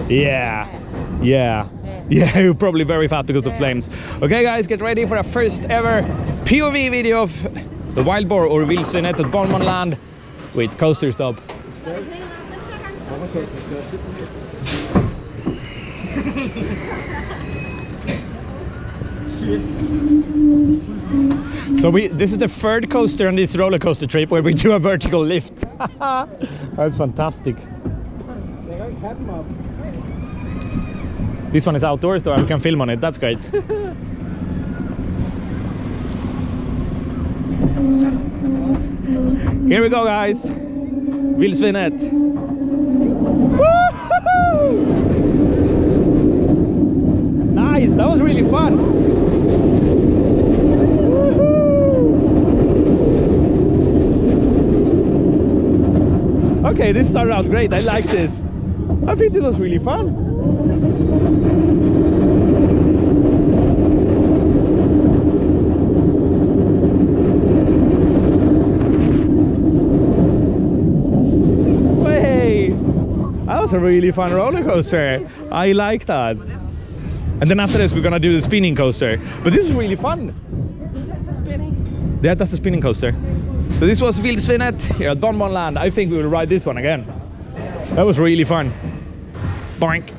Yeah. Yeah. Yeah, you're probably very fast because of the flames. Okay guys, get ready for a first ever POV video of the wild boar or Vild-Svinet at bonbon-land with coaster stop. So this is the third coaster on this roller coaster trip where we do a vertical lift. That's fantastic. This one is outdoors though, I can film on it, that's great. Here we go guys, Vild-Svinet. Nice, that was really fun. Okay, this started out great, I like this. I think it was really fun. That was a really fun roller coaster. I like that. And then after this we're gonna do the spinning coaster. But this is really fun. That's the spinning. Yeah, that's the spinning coaster. So this was Vild-Svinet here at bonbon-land. I think we will ride this one again. That was really fun. Boink.